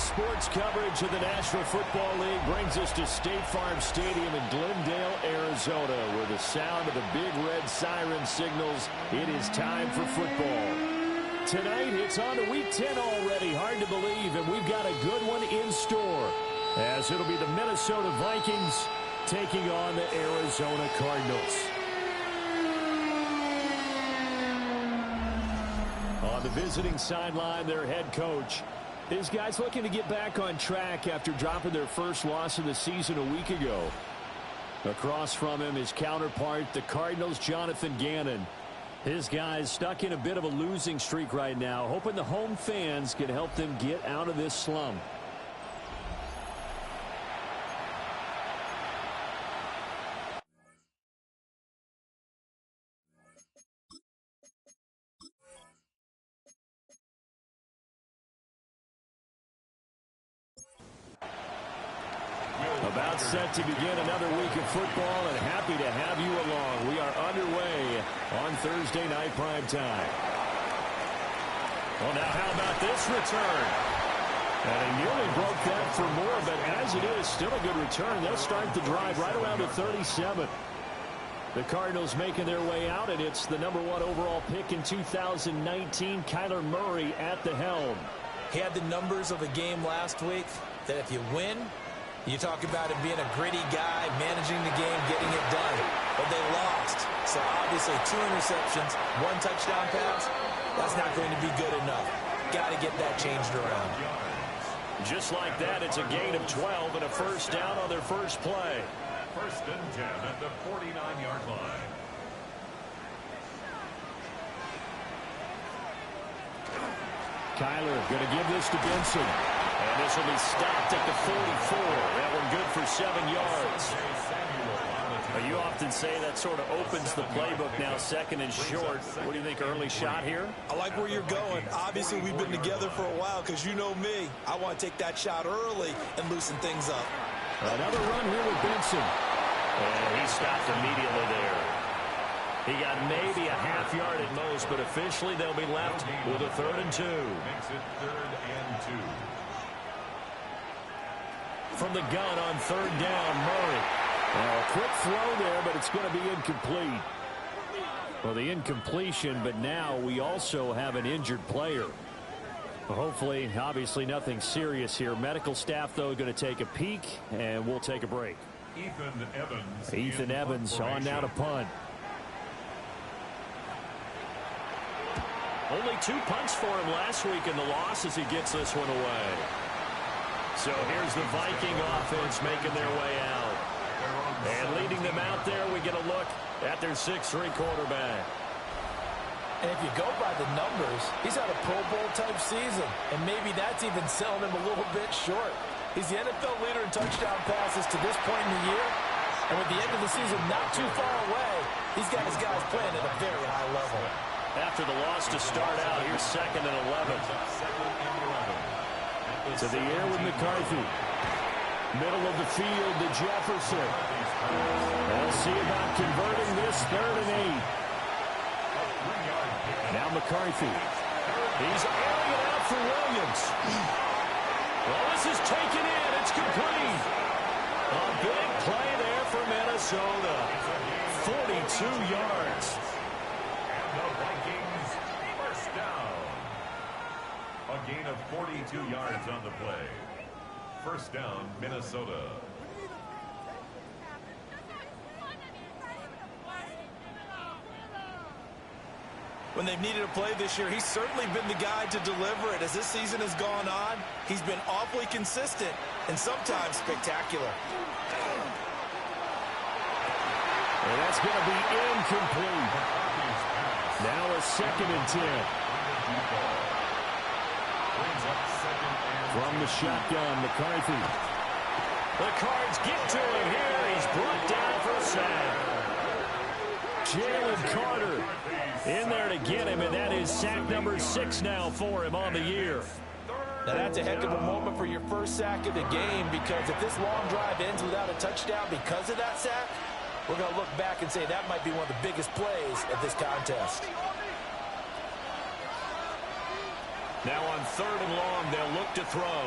Sports coverage of the National Football League brings us to State Farm Stadium in Glendale, Arizona, where the sound of the big red siren signals it is time for football. Tonight, it's on to Week 10 already. Hard to believe, and we've got a good one in store, as it'll be the Minnesota Vikings taking on the Arizona Cardinals. On the visiting sideline, their head coach. His guys looking to get back on track after dropping their first loss of the season a week ago. Across from him, his counterpart, the Cardinals' Jonathan Gannon. His guys stuck in a bit of a losing streak right now, hoping the home fans can help them get out of this slump. About set to begin another week of football, and happy to have you along. We are underway on Thursday night prime time. Well, now how about this return? And he nearly broke that for more, but as it is, still a good return. They'll start the drive right around the 37. The Cardinals making their way out, and it's the #1 overall pick in 2019, Kyler Murray at the helm. He had the numbers of a game last week that if you win, you talk about him being a gritty guy, managing the game, getting it done. But they lost. So obviously 2 interceptions, 1 touchdown pass, that's not going to be good enough. Got to get that changed around. Just like that, it's a gain of 12 and a first down on their first play. First and 10 at the 49-yard line. Kyler going to give this to Benson. And this will be stopped at the 44. That one good for 7 yards. You often say that sort of opens the playbook now, second and short. What do you think, early shot here? I like where you're going. Obviously, we've been together for a while because you know me. I want to take that shot early and loosen things up. Another run here with Benson. And he stopped immediately there. He got maybe a half yard at most, but officially they'll be left with a 3rd and 2. Makes it 3rd and 2. From the gun on 3rd down, Murray. Well, a quick throw there, but it's going to be incomplete. Well, the incompletion, but now we also have an injured player. Hopefully, obviously nothing serious here. Medical staff, though, going to take a peek, and we'll take a break. Ethan Evans on now to punt. Only 2 punts for him last week in the loss as he gets this one away. So here's the Viking offense making their way out. And leading them out there, we get a look at their 6'3" quarterback. And if you go by the numbers, he's had a Pro Bowl-type season. And maybe that's even selling him a little bit short. He's the NFL leader in touchdown passes to this point in the year. And with the end of the season not too far away, he's got his guys playing at a very high level. After the loss to start out, here's 2nd and 11. To the air with McCarthy. Middle of the field to Jefferson. We'll see about converting this 3rd and 8. Now McCarthy. He's airing it out for Williams. Well, this is taken in. It's complete. A big play there for Minnesota. 42 yards. And the Vikings first down. A gain of 42 yards on the play. First down, Minnesota. When they've needed a play this year, he's certainly been the guy to deliver it. As this season has gone on, he's been awfully consistent and sometimes spectacular. And that's going to be incomplete. Now a 2nd and 10. From the shotgun, McCarthy. The Cards get to him here. He's brought down for a sack. Jalen Carter in there to get him, and that is sack number 6 now for him on the year. Now that's a heck of a moment for your first sack of the game, because if this long drive ends without a touchdown because of that sack, we're going to look back and say that might be one of the biggest plays of this contest. Now on 3rd and long, they'll look to throw.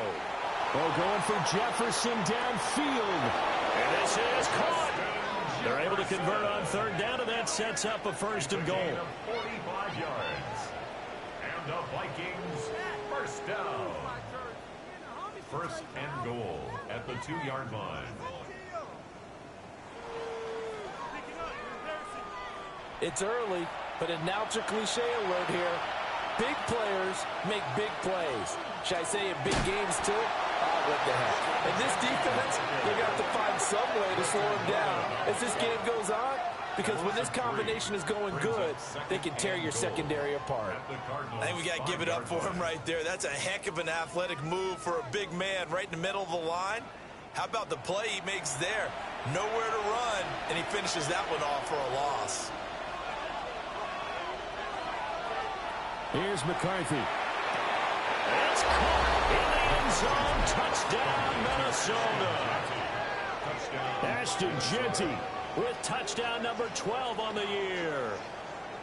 Oh, going for Jefferson downfield. And this is caught. They're able to convert on third down, and that sets up a first and goal. 45 yards. And the Vikings first down. First and goal at the 2-yard line. It's early, but announcer cliche alert here. Big players make big plays. Should I say in big games too? Oh, what the heck. And this defense, they're going to have to find some way to slow him down as this game goes on, because when this combination is going good, they can tear your secondary apart. I think we got to give it up for him right there. That's a heck of an athletic move for a big man right in the middle of the line. How about the play he makes there? Nowhere to run, and he finishes that one off for a loss. Here's McCarthy. It's caught in the end zone. Touchdown, Minnesota. Ashton Jeanty with touchdown number 12 on the year.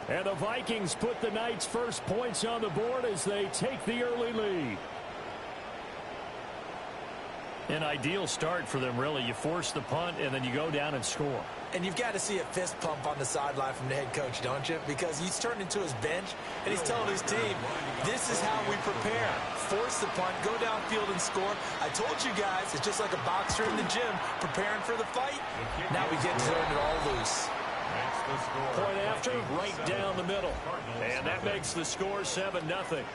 And the Vikings put the night's first points on the board as they take the early lead. An ideal start for them, really. You force the punt, and then you go down and score. And you've got to see a fist pump on the sideline from the head coach, don't you? Because he's turned into his bench, and he's telling his team, this is how we prepare. Force the punt, go downfield and score. I told you guys, it's just like a boxer in the gym preparing for the fight. Now we get to turn it all loose. Point after, right down the middle. And that makes the score 7-0.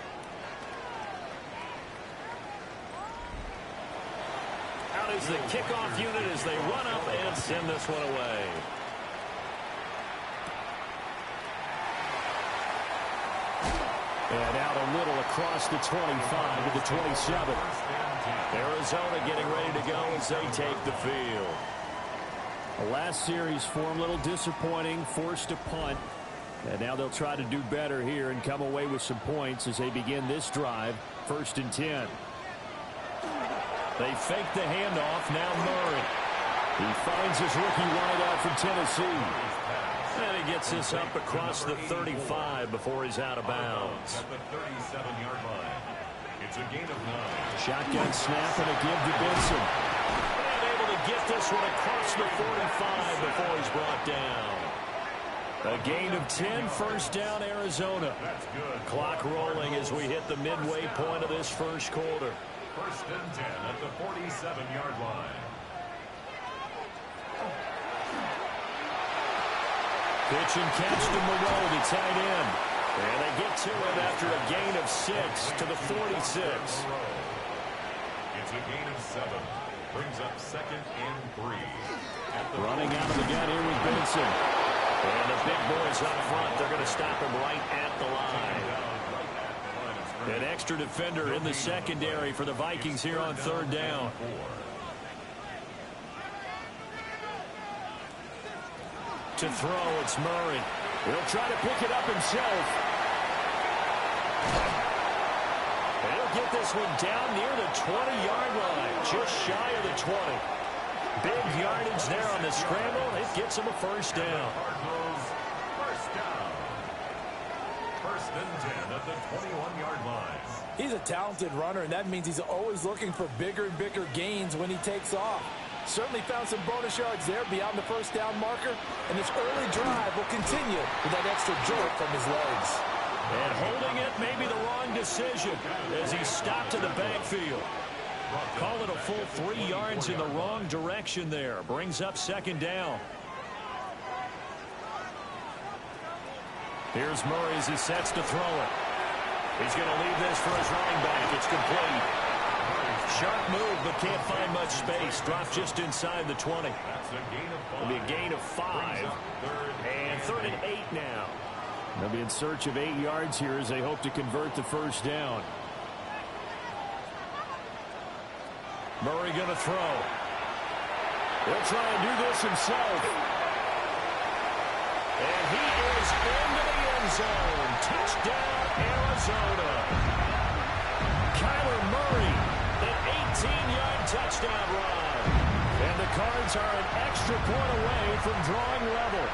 Out is the kickoff unit as they run up and send this one away. And out a little across the 25 to the 27. Arizona getting ready to go as they take the field. The last series for them, a little disappointing, forced a punt. And now they'll try to do better here and come away with some points as they begin this drive, 1st and 10. They fake the handoff. Now Murray. He finds his rookie wideout from Tennessee. And he gets this up across the 35 before he's out of bounds. At the 37-yard line. It's a gain of 9. Shotgun snap and a give to Benson. And able to get this one across the 45 before he's brought down. A gain of 10, first down, Arizona. Clock rolling as we hit the midway point of this first quarter. 1st and 10 at the 47-yard line. Pitch and catch to Moreau, the tight end. And they get to it after a gain of 6 to the 46. It's a gain of 7. Brings up 2nd and 3. Running out of the gun here with Benson. And the big boys up front, they're going to stop him right at the line. An extra defender in the secondary for the Vikings here on 3rd down. To throw, it's Murray. He'll try to pick it up himself. He'll get this one down near the 20-yard line, just shy of the 20. Big yardage there on the scramble. It gets him a first down. First down. 1st and 10 at the 21-yard line. He's a talented runner, and that means he's always looking for bigger and bigger gains when he takes off. Certainly found some bonus yards there beyond the first down marker, and this early drive will continue with that extra jolt from his legs. And holding it may be the wrong decision as he stopped in the backfield. Call it a full 3 yards in the wrong direction there. Brings up 2nd down. Here's Murray as he sets to throw it. He's going to leave this for his running back. It's complete. Sharp move, but can't find much space. Dropped just inside the 20. It'll be a gain of 5. And 3rd and 8 now. They'll be in search of 8 yards here as they hope to convert the first down. Murray going to throw. He'll try and do this himself. And he is into the end zone. Touchdown, Arizona. Kyler Murray, an 18-yard touchdown run. And the Cards are an extra point away from drawing level.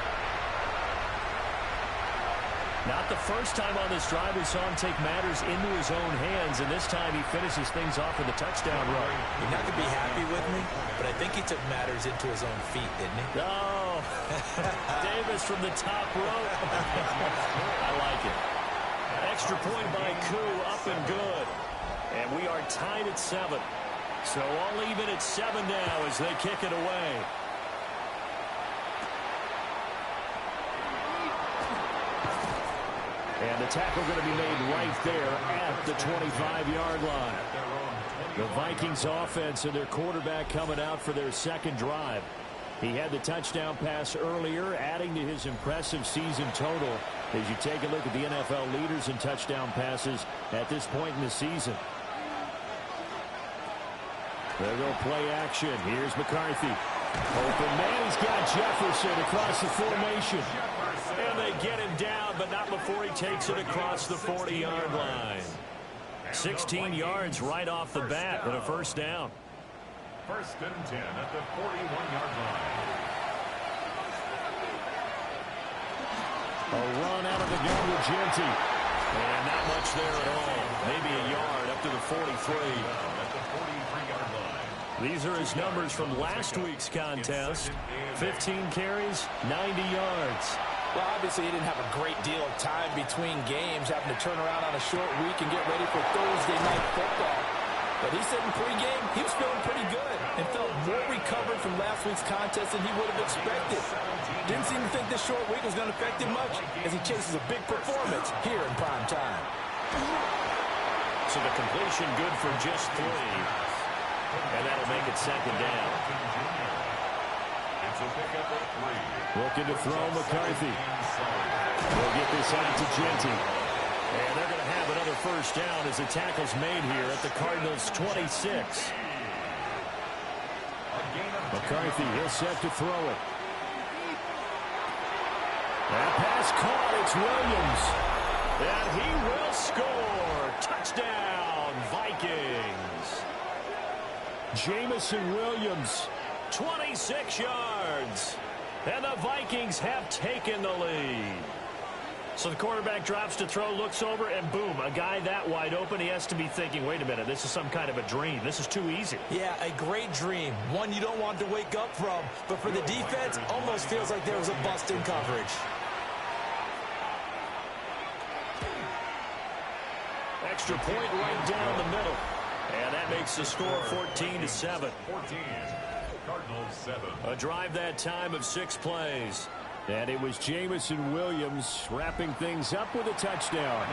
Not the first time on this drive we saw him take matters into his own hands, and this time he finishes things off with a touchdown run. You're not going to be happy with me, but I think he took matters into his own feet, didn't he? Oh, Davis from the top rope. I like it. Extra point by Koo, up and good. And we are tied at 7. So all even at 7 now as they kick it away. And the tackle going to be made right there at the 25-yard line. The Vikings offense and their quarterback coming out for their second drive. He had the touchdown pass earlier, adding to his impressive season total as you take a look at the NFL leaders in touchdown passes at this point in the season. They'll go play action. Here's McCarthy. Open man, he's got Jefferson across the formation. And they get him down, but not before he takes it across the 40-yard line. 16 yards right off the bat and a first down. First and 10 at the 41-yard line. A run out of the gun with Genty. And not much there at all. Maybe a yard up to the 43. At the 43-yard line. These are his numbers from last week's contest. 15 carries, 90 yards. Well, obviously, he didn't have a great deal of time between games, having to turn around on a short week and get ready for Thursday night football. But he said in pregame, he was feeling pretty good and felt more recovered from last week's contest than he would have expected. Didn't seem to think this short week was going to affect him much as he chases a big performance here in prime time. So the completion good for just 3. And that'll make it second down. It's a pickup of 3. Looking to throw McCarthy. We'll get this out to Genty. And they're going to have another first down as the tackle's made here at the Cardinals' 26. McCarthy, he'll set to throw it. That pass caught. It's Williams. And he will score. Touchdown, Vikings. Jamison Williams, 26 yards. And the Vikings have taken the lead. So the quarterback drops to throw, looks over, and boom, a guy that wide open, he has to be thinking, wait a minute, this is some kind of a dream. This is too easy. Yeah, a great dream. One you don't want to wake up from. But for the defense, almost feels like there was a bust in coverage. Extra point right down the middle. And that makes the score 14-7. 14. Cardinals 7. A drive that time of 6 plays. And it was Jamison Williams wrapping things up with a touchdown.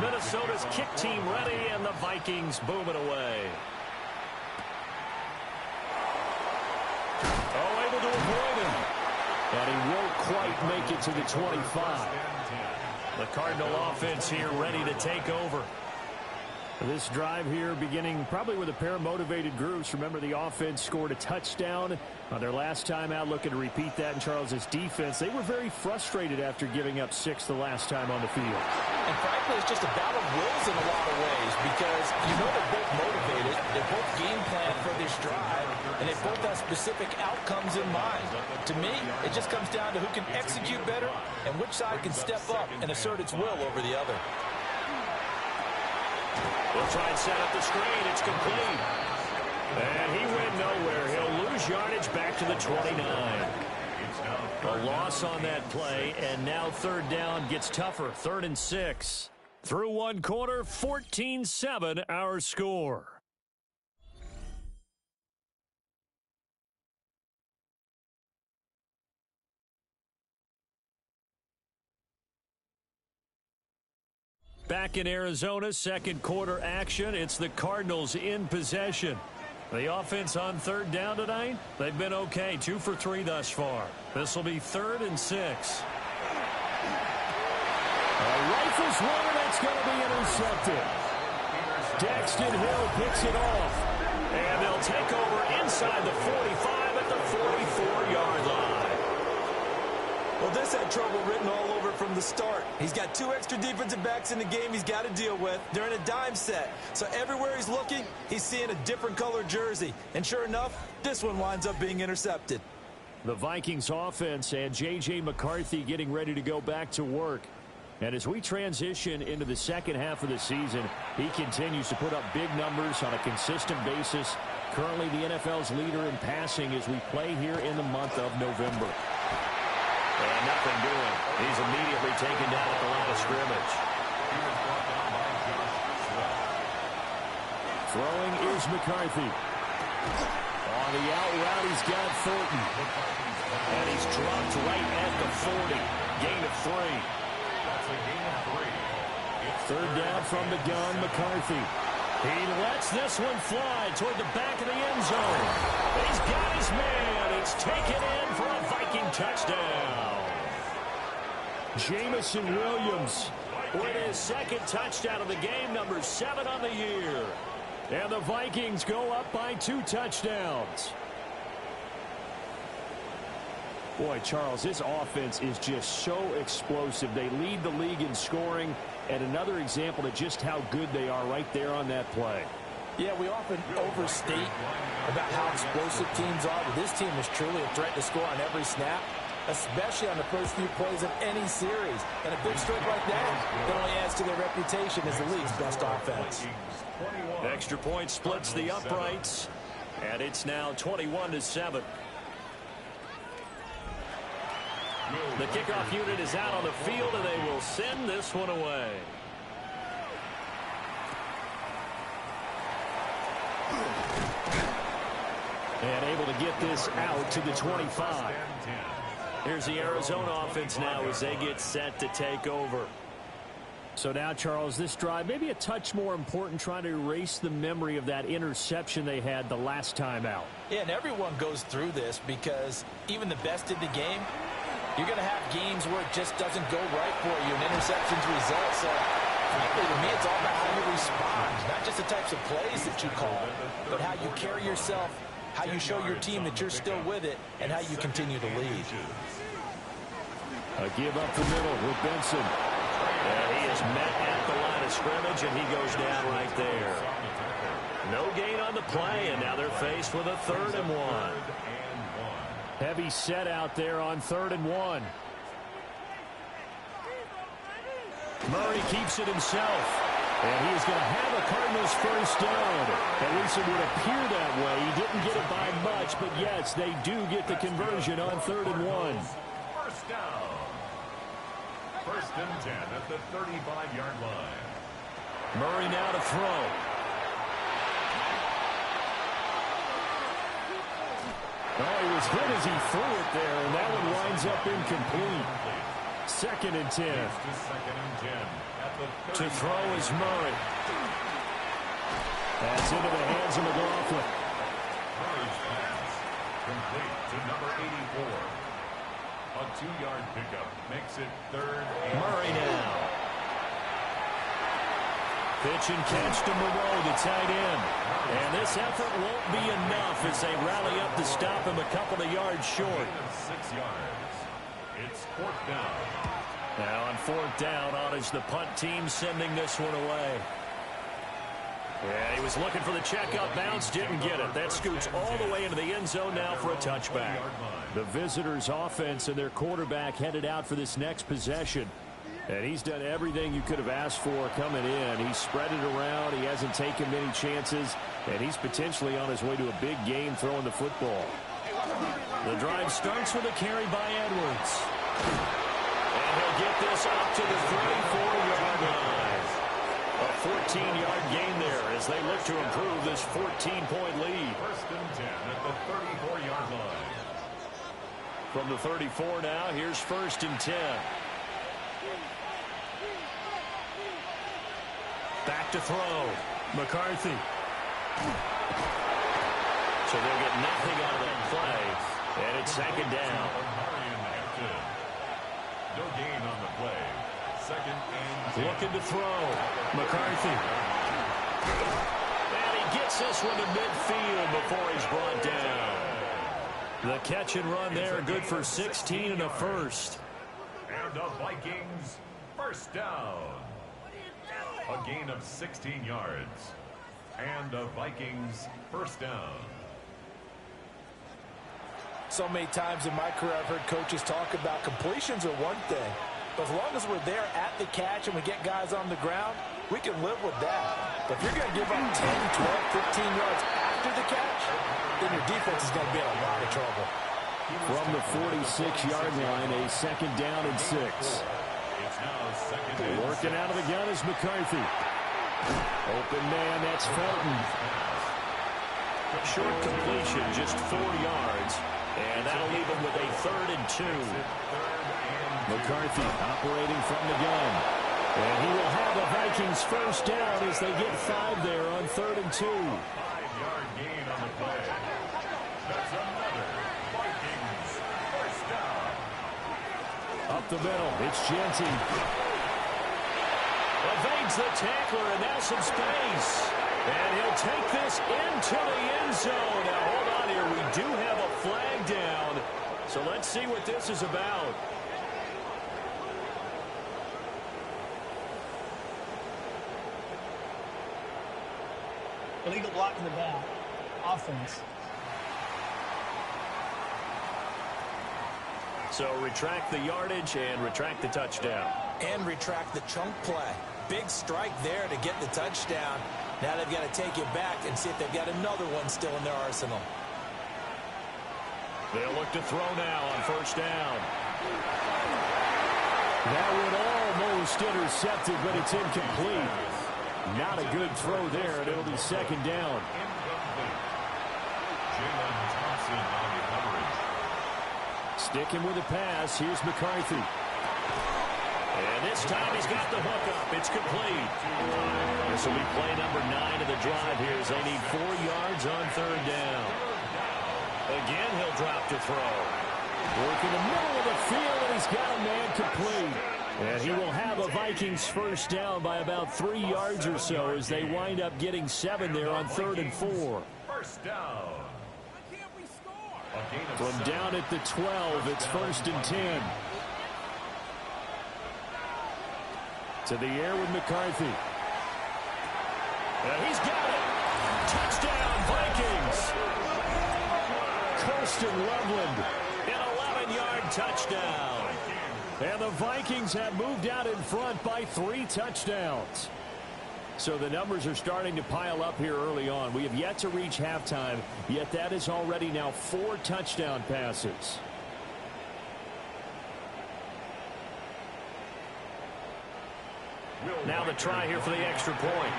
Minnesota's kick team ready, and the Vikings boom it away. Oh, able to avoid him. And he won't quite make it to the 25. The Cardinal offense here ready to take over. This drive here beginning probably with a pair of motivated groups. Remember, the offense scored a touchdown on their last time out. Looking to repeat that in Charles's defense. They were very frustrated after giving up 6 the last time on the field. And frankly, it's just a battle of wills in a lot of ways because you know they're both motivated. They both game plan for this drive, and they both have specific outcomes in mind. To me, it just comes down to who can execute better and which side can step up and assert its will over the other. They'll try and set up the screen. It's complete. And he went nowhere. He'll lose yardage back to the 29. A loss on that play, and now third down gets tougher. 3rd and 6. Through one quarter, 14-7 our score. Back in Arizona, second quarter action. It's the Cardinals in possession. The offense on third down tonight, they've been okay. 2 for 3 thus far. This will be 3rd and 6. Rifles one, and it's going to be intercepted. Daxton Hill picks it off. And they'll take over inside the 45 at the 44-yard line. Well, this had trouble written all over it from the start. He's got 2 extra defensive backs in the game he's got to deal with. They're in a dime set. So everywhere he's looking, he's seeing a different color jersey. And sure enough, this one winds up being intercepted. The Vikings offense and J.J. McCarthy getting ready to go back to work. And as we transition into the second half of the season, he continues to put up big numbers on a consistent basis. Currently the NFL's leader in passing as we play here in the month of November. And nothing doing. He's immediately taken down at the line of scrimmage. Throwing is McCarthy. On the out route, he's got Thornton. And he's dropped right at the 40. Gain of 3. That's a gain of 3. Third down from the gun, McCarthy. He lets this one fly toward the back of the end zone. He's got his man. It's taken in for a Viking touchdown. Jamison Williams with his second touchdown of the game, number 7 on the year. And the Vikings go up by 2 touchdowns. Boy, Charles, this offense is just so explosive. They lead the league in scoring, and another example of just how good they are right there on that play. Yeah, we often overstate about how explosive teams are, but this team is truly a threat to score on every snap, especially on the first few plays of any series. And a big streak like that only adds to their reputation as the league's best offense. Extra point splits the uprights, and it's now 21-7. The kickoff unit is out on the field, and they will send this one away. And able to get this out to the 25. Here's the Arizona offense now as they get set to take over. So now, Charles, this drive maybe a touch more important, trying to erase the memory of that interception they had the last time out. Yeah, and everyone goes through this because even the best in the game, you're going to have games where it just doesn't go right for you and interceptions result. So, frankly, to me, it's all about how you respond, not just the types of plays that you call, but how you carry yourself, how you show your team that you're still with it, and how you continue to lead. A give up the middle with Benson. And he is met at the line of scrimmage, and he goes down right there. No gain on the play, and now they're faced with a 3rd and 1. Heavy set out there on 3rd and 1. Murray keeps it himself. And he is going to have a Cardinals first down. At least it would appear that way. He didn't get it by much, but yes, they do get the conversion on 3rd and 1. First down. 1st and 10 at the 35-yard line. Murray now to throw. Oh, he was hit as he threw it there, and that one winds up incomplete. 2nd and 10. To throw is Murray. That's into the hands of McLaughlin. Murray's pass complete to number 84. A 2-yard pickup makes it 3rd and Murray now. Pitch and catch to Moreau, the tight end. And this effort won't be enough as they rally up to stop him a couple of yards short. 6 yards. It's 4th down. Now on 4th down, on is the punt team sending this one away. Yeah, he was looking for the checkup bounce, didn't get it. That scoots all the way into the end zone now for a touchback. The visitors' offense and their quarterback headed out for this next possession. And he's done everything you could have asked for coming in. He's spread it around. He hasn't taken many chances. And he's potentially on his way to a big game throwing the football. The drive starts with a carry by Edwards. And he'll get this up to the 34-yard line. A 14-yard gain there as they look to improve this 14-point lead. 1st and 10 at the 34-yard line. From the 34 now, here's 1st and 10. Back to throw. McCarthy. So they'll get nothing out of that play. And it's 2nd down. No gain on the play. 2nd and 10. Looking to throw. McCarthy. And he gets this one to midfield before he's brought down. The catch and run there, good for 16 and a first. And the Vikings first down. A gain of 16 yards. And the Vikings first down. So many times in my career I've heard coaches talk about completions are one thing, As long as we're there at the catch and we get guys on the ground, we can live with that. But if you're going to give up 10, 12, 15 yards after the catch, then your defense is going to be in a lot of trouble. From the 46-yard line, a second down and 6. Working out of the gun is McCarthy. Open man, that's Felton. Short completion, just 4 yards. And that'll leave him with a 3rd and 2. McCarthy operating from the gun. And he will have the Vikings first down as they get 5 there on 3rd and 2. 5-yard gain on the play. That's another Vikings first down. Up the middle, it's Genty. Evades the tackler, and now some space. And he'll take this into the end zone. Now, hold on here. We do have a flag down. So let's see what this is about. Illegal block in the back. Offense. So retract the yardage and retract the touchdown. And retract the chunk play. Big strike there to get the touchdown. Now they've got to take it back and see if they've got another one still in their arsenal. They'll look to throw now on first down. That one almost intercepted, but it's incomplete. Not a good throw there, and it'll be second down. Jalen Thompson on the coverage. Sticking with the pass, here's McCarthy. And this time he's got the hook up. It's complete. This will be play number 9 of the drive here as they need 4 yards on third down. Again, he'll drop to throw. Work in the middle of the field, and he's got a man complete. And he will have a Vikings first down by about 3 yards or so as they wind up getting 7 there on 3rd and 4. First down. From down at the 12, it's 1st and 10. To the air with McCarthy. And he's got it. Touchdown, Vikings. Kirsten Loveland, an 11-yard touchdown. And the Vikings have moved out in front by 3 touchdowns. So the numbers are starting to pile up here early on. We have yet to reach halftime, yet that is already now 4 touchdown passes. Now the try here for the extra point.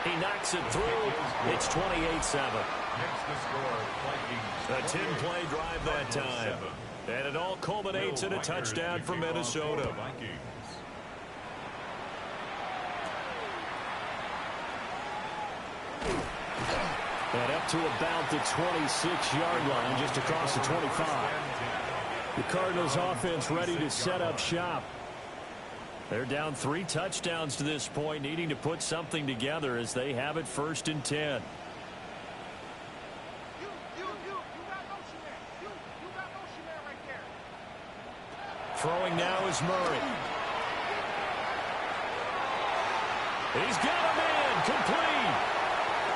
He knocks it through. It's 28-7. A 10-play drive that time. And it all culminates in a touchdown for Minnesota. And up to about the 26-yard line, just across the 25. The Cardinals offense ready to set up shop. They're down 3 touchdowns to this point, needing to put something together as they have it 1st and 10. Throwing now is Murray. He's got a man complete.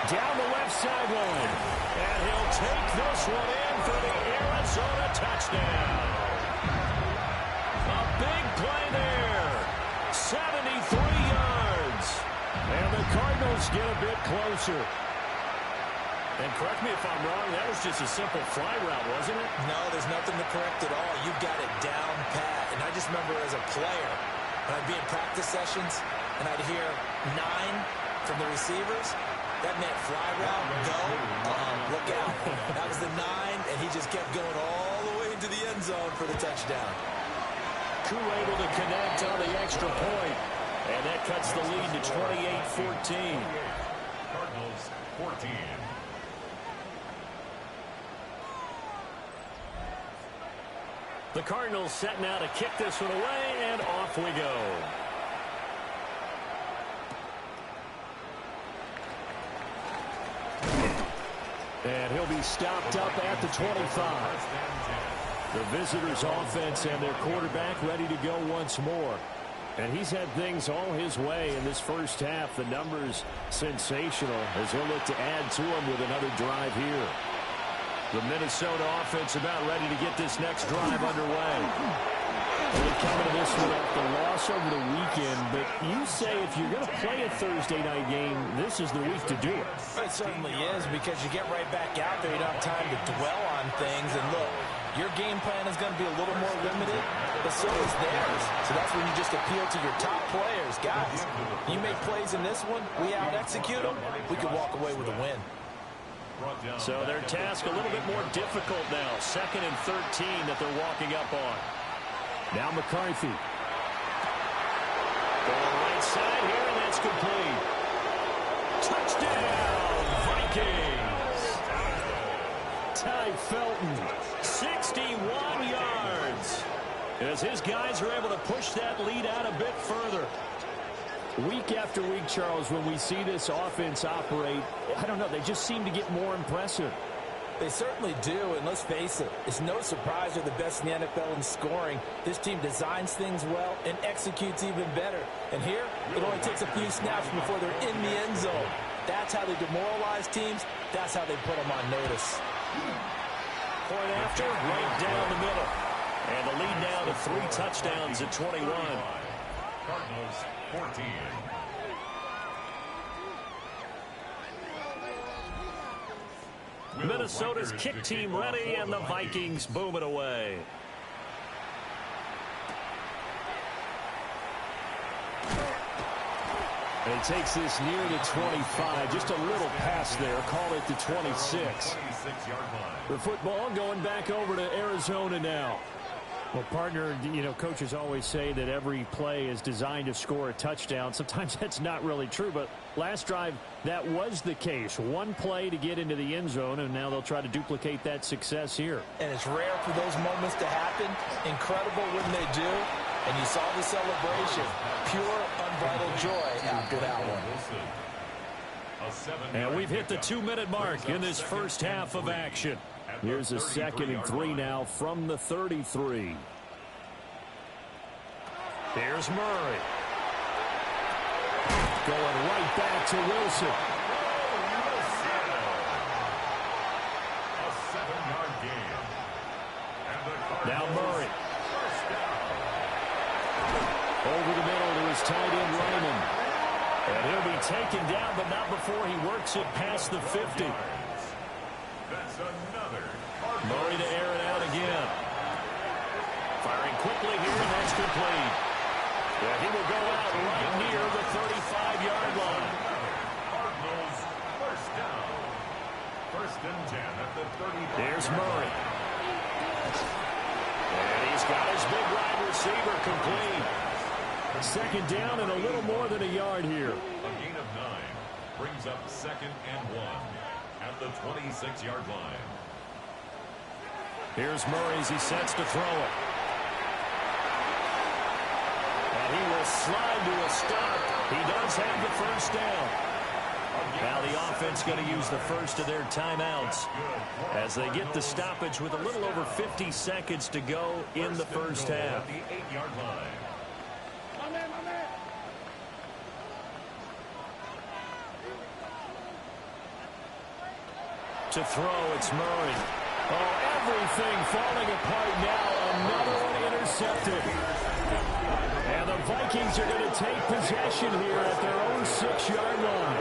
Down the left sideline. And he'll take this one in for the Arizona touchdown. A big play there. 73 yards. And the Cardinals get a bit closer. And correct me if I'm wrong, that was just a simple fly route, wasn't it? No, there's nothing to correct at all. You got it down pat. And I just remember as a player, when I'd be in practice sessions, and I'd hear 9 from the receivers, that meant fly route, go, look out. That was the 9, and he just kept going all the way into the end zone for the touchdown. Koo able to connect on the extra point. And that cuts the lead to 28-14. Cardinals 14. The Cardinals set now to kick this one away, and off we go. And he'll be stopped up at the 25. The visitors' offense and their quarterback ready to go once more. And he's had things all his way in this first half. The numbers sensational as he'll look to add to them with another drive here. The Minnesota offense about ready to get this next drive underway. We're coming to this one off the loss over the weekend, but you say if you're going to play a Thursday night game, this is the week to do it. It certainly is, because you get right back out there. You don't have time to dwell on things. And look, your game plan is going to be a little more limited, but so is theirs. So that's when you just appeal to your top players. Guys, you make plays in this one, we out-execute them, we could walk away with a win. So their task a little bit more difficult now. 2nd and 13 that they're walking up on. Now McCarthy. Going right side here, and that's complete. Touchdown, Vikings. Ty Felton, 61 yards. As his guys are able to push that lead out a bit further. Week after week, Charles, when we see this offense operate, I don't know, they just seem to get more impressive. They certainly do, and let's face it, it's no surprise they're the best in the NFL in scoring. This team designs things well and executes even better. And here, it only takes a few snaps before they're in the end zone. That's how they demoralize teams. That's how they put them on notice. Point after, right down the middle. And the lead now to 3 touchdowns at 21. Cardinals 14. Minnesota's kick team ready, and the Vikings boom it away. And he takes this near the 25. Just a little pass there. Call it the 26. The football going back over to Arizona now. Well, partner, you know, coaches always say that every play is designed to score a touchdown. Sometimes that's not really true, but last drive, that was the case. One play to get into the end zone, and now they'll try to duplicate that success here. And it's rare for those moments to happen. Incredible when they do. And you saw the celebration. Pure, unbridled joy after that one. And we've hit the 2-minute mark in this first half of action. Here's a 2nd and 3 now from the 33. Here's Murray. Going right back to Wilson. A 7-yard gain. Now Murray. Over the middle to his tight end, Ryman. And he'll be taken down, but not before he works it past the 50. That's another. Murray to air it out again. Firing quickly here, and that's complete. Yeah, he will go out right near the 35-yard line. Cardinals first down. 1st and 10 at the 35. There's Murray. And he's got his big wide receiver complete. 2nd down and a little more than a yard here. A gain of 9 brings up 2nd and 1 at the 26-yard line. Here's Murray as he sets to throw it. And he will slide to a stop. He does have the first down. Now the offense going to use the first of their timeouts as they get the stoppage with a little over 50 seconds to go in the first half. The 8-yard line. To throw, it's Murray. Oh, everything falling apart now. Another one intercepted. And the Vikings are going to take possession here at their own 6-yard line.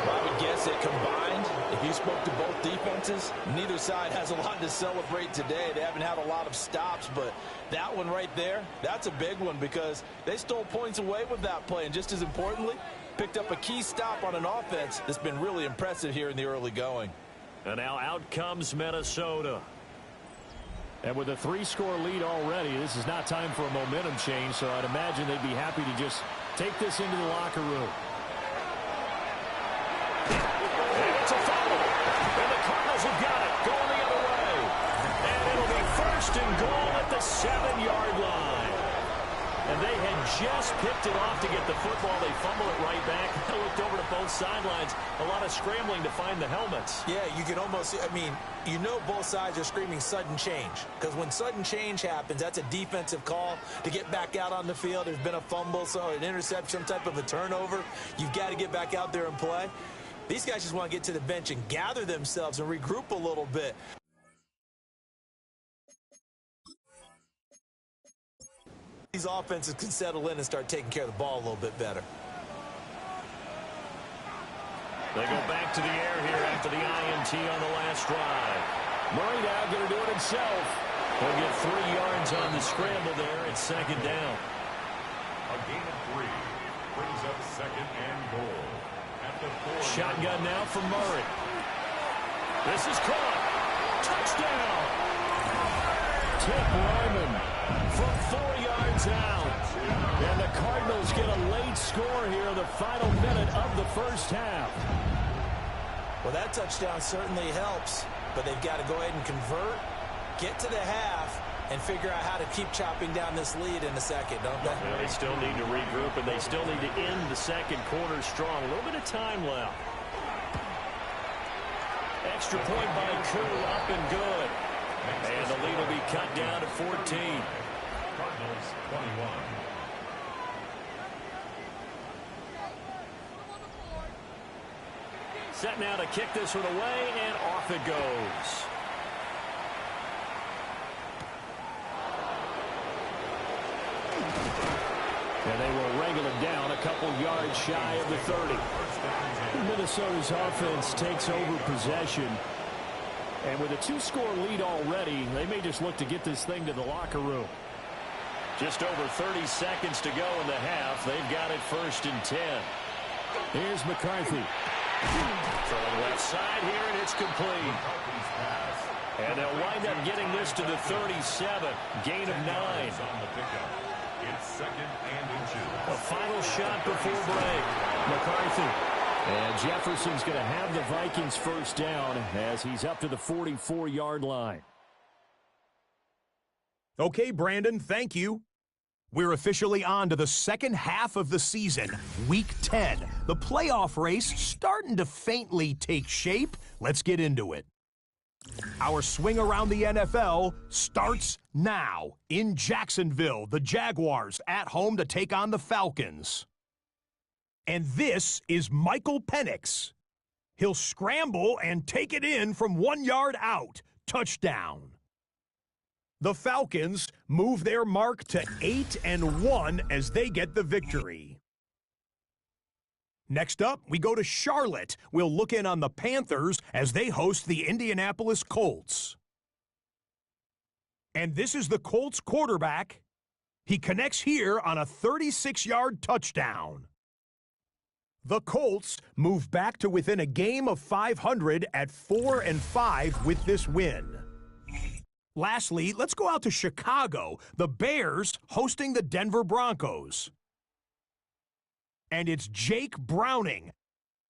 I would guess that combined, if you spoke to both defenses, neither side has a lot to celebrate today. They haven't had a lot of stops, but that one right there, that's a big one because they stole points away with that play. And just as importantly, picked up a key stop on an offense that's been really impressive here in the early going. And now out comes Minnesota. And with a 3-score lead already, this is not time for a momentum change, so I'd imagine they'd be happy to just take this into the locker room. And it's a foul. And the Cardinals have got it, going the other way. And it'll be 1st and goal at the 7-yard line. And they had just picked it off to get the football. They fumble it right back. I looked over to both sidelines. A lot of scrambling to find the helmets. Yeah, you can almost, I mean, you know both sides are screaming sudden change. Because when sudden change happens, that's a defensive call to get back out on the field. There's been a fumble, so an interception, some type of a turnover. You've got to get back out there and play. These guys just want to get to the bench and gather themselves and regroup a little bit. These offenses can settle in and start taking care of the ball a little bit better. They go back to the air here after the INT on the last drive. Murray now going to do it himself. He'll get 3 yards on the scramble there. It's second down. A gain of 3 brings up second and goal. At the 4. Shotgun now for Murray. This is caught. Touchdown. Tip Ryman from 4 yards out. And the Cardinals get a late score here in the final minute of the first half. Well, that touchdown certainly helps, but they've got to go ahead and convert, get to the half, and figure out how to keep chopping down this lead in the second, don't they? Yeah, they still need to regroup, and they still need to end the second quarter strong. A little bit of time left. Extra point by Koo, up and good. And the lead will be cut down to 14. Cardinals 21. Set now to kick this one away, and off it goes. And they will wrangle it down a couple yards shy of the 30. Minnesota's offense takes over possession. And with a 2-score lead already, they may just look to get this thing to the locker room. Just over 30 seconds to go in the half. They've got it 1st and 10. Here's McCarthy. Throwing left side here, and it's complete. And they'll wind up getting this to the 37. Gain of 9. It's second and inches. A final shot before break. McCarthy. And Jefferson's going to have the Vikings first down as he's up to the 44-yard line. Okay, Brandon, thank you. We're officially on to the second half of the season, Week 10. The playoff race starting to faintly take shape. Let's get into it. Our swing around the NFL starts now. In Jacksonville, the Jaguars at home to take on the Falcons. And this is Michael Penix. He'll scramble and take it in from 1 yard out. Touchdown. The Falcons move their mark to 8-1 as they get the victory. Next up, we go to Charlotte. We'll look in on the Panthers as they host the Indianapolis Colts. And this is the Colts quarterback. He connects here on a 36-yard touchdown. The Colts move back to within a game of 500 at 4-5 with this win. Lastly, let's go out to Chicago. The Bears hosting the Denver Broncos. And it's Jake Browning,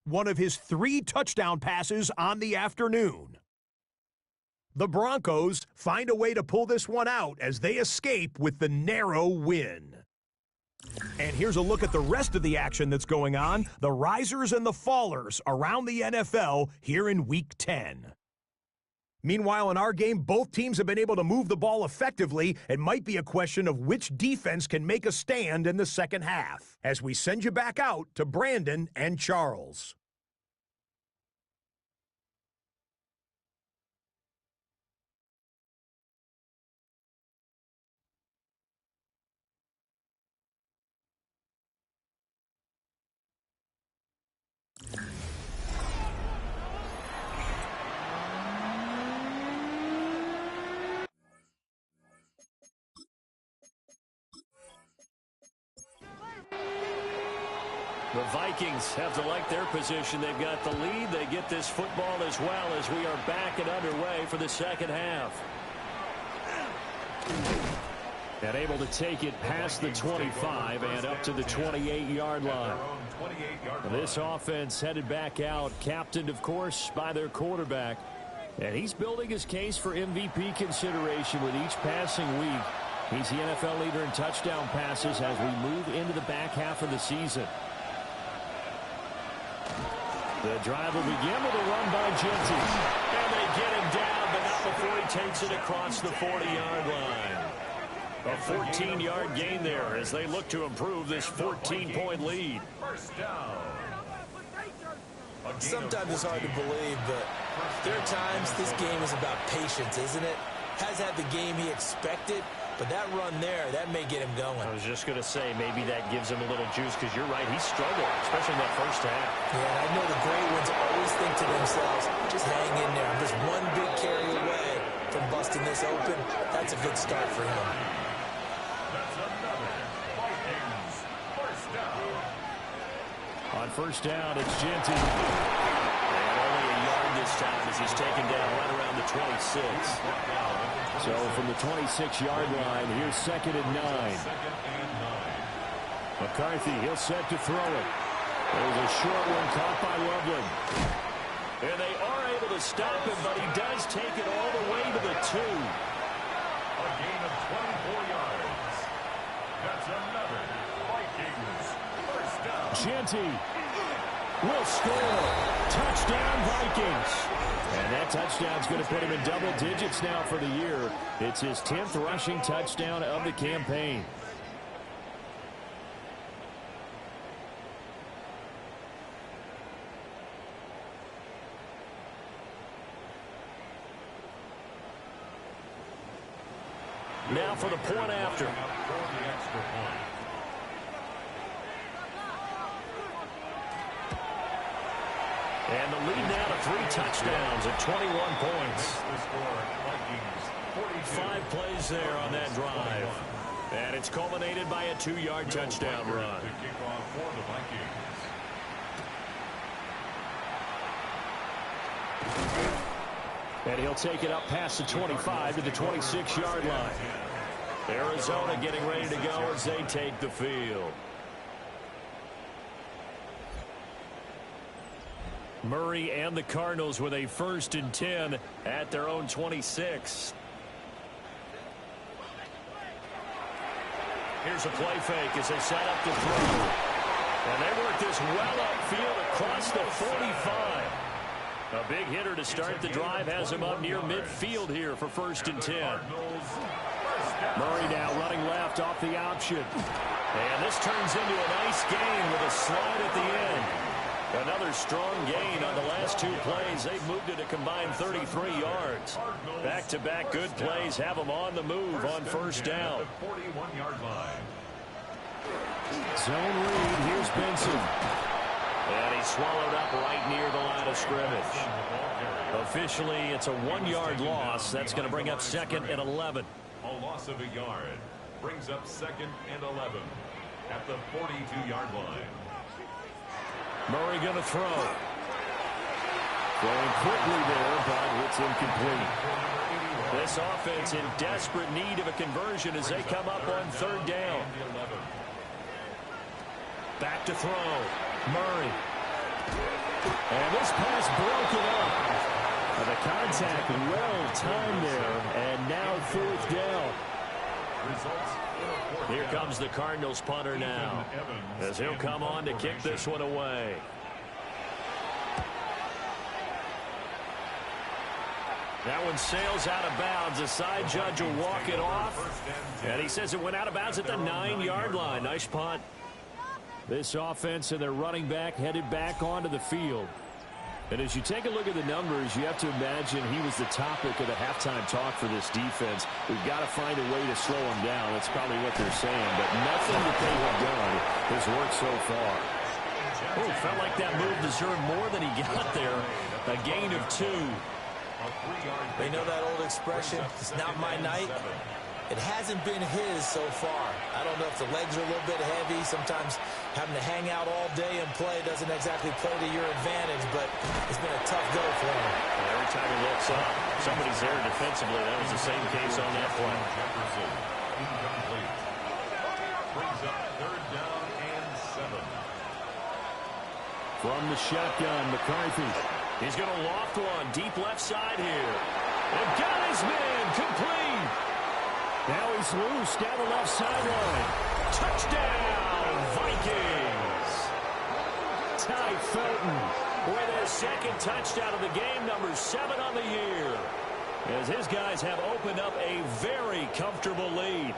one of his 3 touchdown passes on the afternoon. The Broncos find a way to pull this one out as they escape with the narrow win. And here's a look at the rest of the action that's going on, the risers and the fallers around the NFL here in Week 10. Meanwhile, in our game, both teams have been able to move the ball effectively. It might be a question of which defense can make a stand in the second half. As we send you back out to Brandon and Charles. The Vikings have to like their position. They've got the lead. They get this football as well as we are back and underway for the second half. And able to take it past the 25 and up to the 28-yard line. This offense headed back out, captained, of course, by their quarterback. And he's building his case for MVP consideration with each passing week. He's the NFL leader in touchdown passes as we move into the back half of the season. The drive will begin with a run by Genty. And they get him down, but not before he takes it across the 40-yard line. A 14-yard gain there as they look to improve this 14-point lead. First down. Sometimes it's hard to believe, but there are times this game is about patience, isn't it? Has had the game he expected, But that run there, that may get him going. I was just going to say, maybe that gives him a little juice, because you're right, he struggled, especially in that first half. Yeah, and I know the great ones always think to themselves, just hang in there. I'm just one big carry away from busting this open. That's a good start for him. That's another Vikings first down. On first down, it's Genty. And only a yard this time as he's taken down right around the 26. So from the 26-yard line, here's 2nd and 9. McCarthy, he'll set to throw it. There's a short one caught by Loveland. And they are able to stop him, but he does take it all the way to the 2. A gain of 24 yards. That's another Vikings first down. Genty will score. Touchdown, Vikings. And that touchdown's going to put him in double digits now for the year. It's his 10th rushing touchdown of the campaign. Now for the point after. And the lead now to 3 touchdowns at 21 points. 5 plays there on that drive. And it's culminated by a 2-yard touchdown run. And he'll take it up past the 25 to the 26-yard line. Arizona getting ready to go as they take the field. Murray and the Cardinals with a 1st and 10 at their own 26. Here's a play fake as they set up the throw. And they work this well upfield across the 45. A big hitter to start the drive has him up near midfield here for 1st and 10. Murray now running left off the option. And this turns into a nice gain with a slide at the end. Another strong gain on the last 2 plays. They've moved it a combined 33 yards. Back-to-back good plays have them on the move on 1st down. 41-yard line. Zone read. Here's Benson. And he's swallowed up right near the line of scrimmage. Officially, it's a 1-yard loss. That's going to bring up 2nd and 11. A loss of a yard brings up 2nd and 11 at the 42-yard line. Murray going to throw. Throwing quickly there, but it's incomplete. This offense in desperate need of a conversion as they come up on 3rd down. Back to throw. Murray. And this pass broken up. And the contact well timed there. And now 4th down. Here comes the Cardinals punter now, as he'll come on to kick this one away. That one sails out of bounds. The side judge will walk it off. And he says it went out of bounds at the 9-yard line. Nice punt. This offense and their running back headed back onto the field. And as you take a look at the numbers, you have to imagine he was the topic of the halftime talk for this defense. We've got to find a way to slow him down. That's probably what they're saying. But nothing that they have done has worked so far. Oh, felt like that move deserved more than he got there. A gain of 2. They know that old expression, it's not my night. It hasn't been his so far. I don't know if the legs are a little bit heavy. Sometimes having to hang out all day and play doesn't exactly play to your advantage, but it's been a tough go for him. And every time he looks up, somebody's there defensively. That was the same case on that play. Jefferson, incomplete. Brings up 3rd down and 7. From the shotgun, McCarthy. He's going to loft one deep left side here. And got his man complete. Now he's loose down the left sideline. Touchdown, Vikings. Ty Felton with his 2nd touchdown of the game, number 7 on the year, as his guys have opened up a very comfortable lead.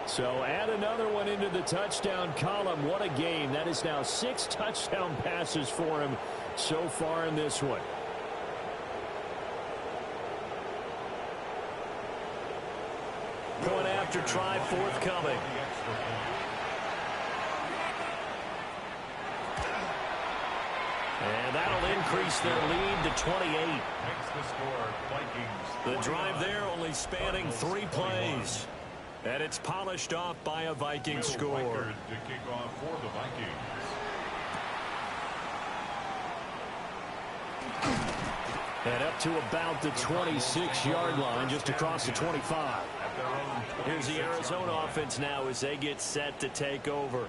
So add another one into the touchdown column. What a game. That is now 6 touchdown passes for him so far in this one. Point after. point-after try forthcoming. And that'll increase their lead to 28. Makes the score, Vikings. The drive there only spanning 3 plays. And it's polished off by a Viking score. To kick off for the Vikings. And up to about the 26-yard line, just across the 25. Here's the Arizona offense now as they get set to take over.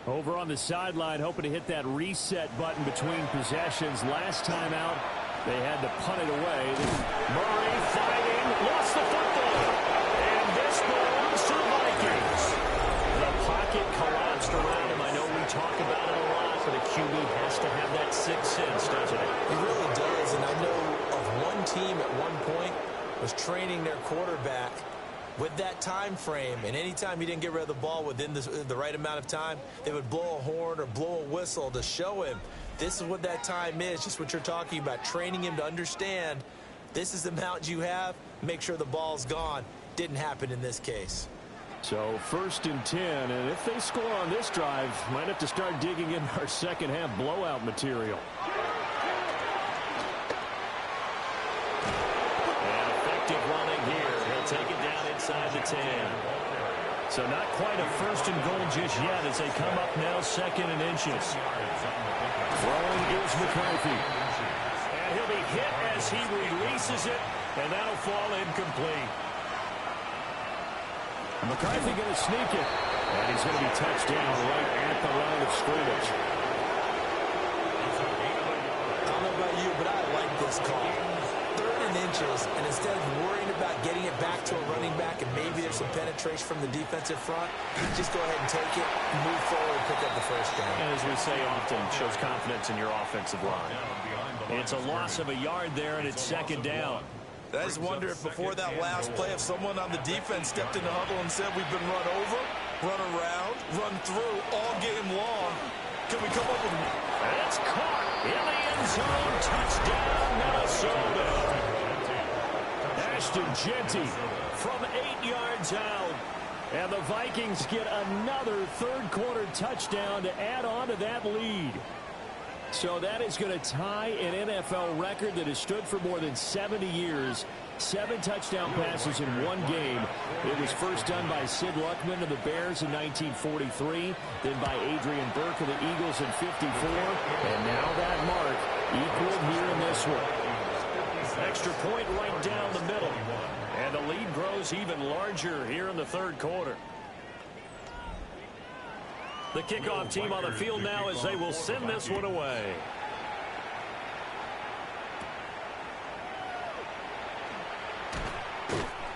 Over on the sideline, hoping to hit that reset button between possessions. Last time out, they had to punt it away. Murray fighting, lost the football. And this belongs to the Vikings. The pocket collapsed around him. I know we talk about it a lot, but a QB has to have that sixth sense, doesn't it? He really does, and I know of one team at one point was training their quarterback with that time frame, and anytime he didn't get rid of the ball within the right amount of time, they would blow a horn or blow a whistle to show him this is what that time is, just what you're talking about, training him to understand this is the amount you have, make sure the ball's gone. Didn't happen in this case. So 1st and 10, and if they score on this drive, might have to start digging in our second half blowout material. And effective running here. He'll take it down inside the 10. So not quite a 1st and goal just yet as they come up now 2nd and inches. Throwing is McCarthy. And he'll be hit as he releases it, and that'll fall incomplete. McCarthy going to sneak it, and he's going to be touched down right at the line of scrimmage. I don't know about you, but I like this call. 3rd and inches, and instead of worrying about getting it back to a running back and maybe there's some penetration from the defensive front, just go ahead and take it, move forward, and pick up the 1st down. And as we say often, shows confidence in your offensive line. It's a loss of a yard there, and it's 2nd down. I just wonder if before that last play, if someone on the defense stepped in the huddle and said, we've been run over, run around, run through all game long. Can we come up with... And it's caught in the end zone. Touchdown, Minnesota. Ashton Jeanty from 8 yards out. And the Vikings get another 3rd-quarter touchdown to add on to that lead. So that is going to tie an NFL record that has stood for more than 70 years. 7 touchdown passes in one game. It was first done by Sid Luckman of the Bears in 1943, then by Adrian Burke of the Eagles in 54, and now that mark equaled here in this one. Extra point right down the middle, and the lead grows even larger here in the 3rd quarter. The kickoff team on the field now as they will send this one away.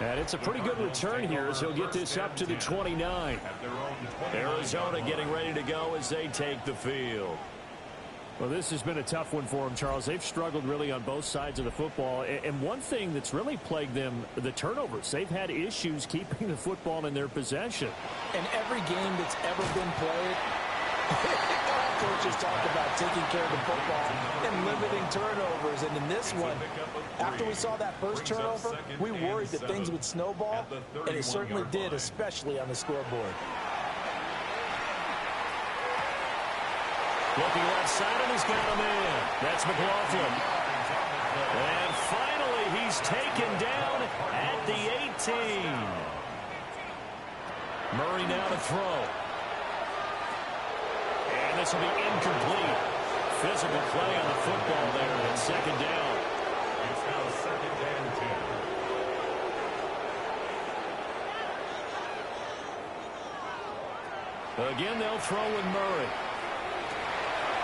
And it's a pretty good return here as he'll get this up to the 29. Arizona getting ready to go as they take the field. Well, this has been a tough one for them, Charles. They've struggled really on both sides of the football. And one thing that's really plagued them, the turnovers. They've had issues keeping the football in their possession. In every game that's ever been played, coaches talk about taking care of the football and limiting turnovers. And in this one, after we saw that first turnover, we worried that things would snowball, and it certainly did, especially on the scoreboard. Looking left side, and he's got him in. That's McLaughlin. And finally, he's taken down at the 18. Murray now to throw. And this will be incomplete. Physical play on the football there, and 2nd down. It's now 2nd and 10. Again, they'll throw with Murray.